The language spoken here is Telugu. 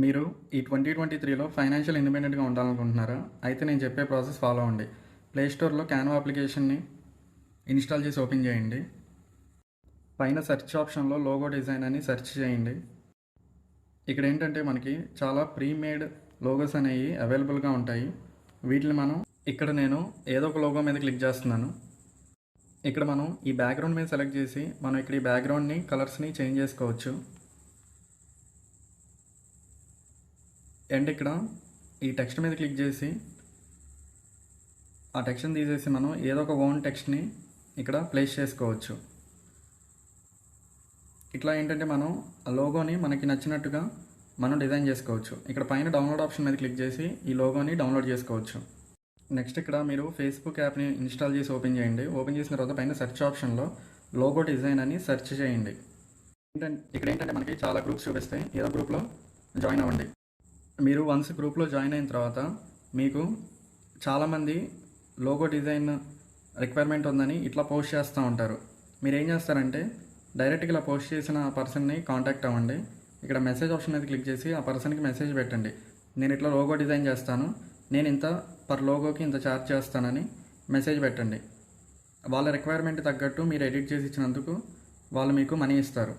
మీరు ఈ 2023లో ఫైనాన్షియల్ ఇండిపెండెంట్‌గా ఉండాలనుకుంటున్నారా? అయితే నేను చెప్పే ప్రాసెస్ ఫాలో అవ్వండి. ప్లే స్టోర్‌లో క్యాన్వా అప్లికేషన్‌ని ఇన్‌స్టాల్ చేసి ఓపెన్ చేయండి. పైన సెర్చ్ ఆప్షన్‌లో లోగో డిజైన్ అని సెర్చ్ చేయండి. ఇక్కడ ఏంటంటే మనకి చాలా ప్రీ మేడ్ లోగోస్ అనేవి అవైలబుల్‌గా ఉంటాయి. వీటిని మనం ఇక్కడ నేను ఏదో ఒక లోగో మీద క్లిక్ చేస్తున్నాను. ఇక్కడ మనం ఈ బ్యాక్‌గ్రౌండ్ మీద సెలెక్ట్ చేసి మనం ఇక్కడ ఈ బ్యాక్‌గ్రౌండ్‌ని కలర్స్‌ని చేంజ్ చేసుకోవచ్చు. అండ్ ఇక్కడ ఈ టెక్స్ట్ మీద క్లిక్ చేసి ఆ టెక్స్ట్ని తీసేసి మనం ఏదో ఒక ఓన్ టెక్స్ట్ని ఇక్కడ ప్లేస్ చేసుకోవచ్చు. ఇట్లా ఏంటంటే మనం ఆ లోగోని మనకి నచ్చినట్టుగా మనం డిజైన్ చేసుకోవచ్చు. ఇక్కడ పైన డౌన్లోడ్ ఆప్షన్ మీద క్లిక్ చేసి ఈ లోగోని డౌన్లోడ్ చేసుకోవచ్చు. నెక్స్ట్ ఇక్కడ మీరు ఫేస్బుక్ యాప్ని ఇన్స్టాల్ చేసి ఓపెన్ చేయండి. ఓపెన్ చేసిన తర్వాత పైన సెర్చ్ ఆప్షన్లో లోగో డిజైన్ అని సెర్చ్ చేయండి. ఇక్కడ ఏంటంటే మనకి చాలా గ్రూప్స్ చూపిస్తాయి. ఏదో గ్రూప్లో జాయిన్ అవ్వండి. మీరు వన్స్ గ్రూప్లో జాయిన్ అయిన తర్వాత మీకు చాలామంది లోగో డిజైన్ రిక్వైర్మెంట్ ఉందని ఇట్లా పోస్ట్ చేస్తూ ఉంటారు. మీరు ఏం చేస్తారంటే డైరెక్ట్గా ఇలా పోస్ట్ చేసిన పర్సన్ని కాంటాక్ట్ అవ్వండి. ఇక్కడ మెసేజ్ ఆప్షన్ మీద క్లిక్ చేసి ఆ పర్సన్కి మెసేజ్ పెట్టండి. నేను ఇట్లా లోగో డిజైన్ చేస్తాను, నేను ఇంత పర్ లోగోకి ఇంత ఛార్జ్ చేస్తానని మెసేజ్ పెట్టండి. వాళ్ళ రిక్వైర్మెంట్ తగ్గట్టు మీరు ఎడిట్ చేసి ఇచ్చినందుకు వాళ్ళు మీకు మనీ ఇస్తారు.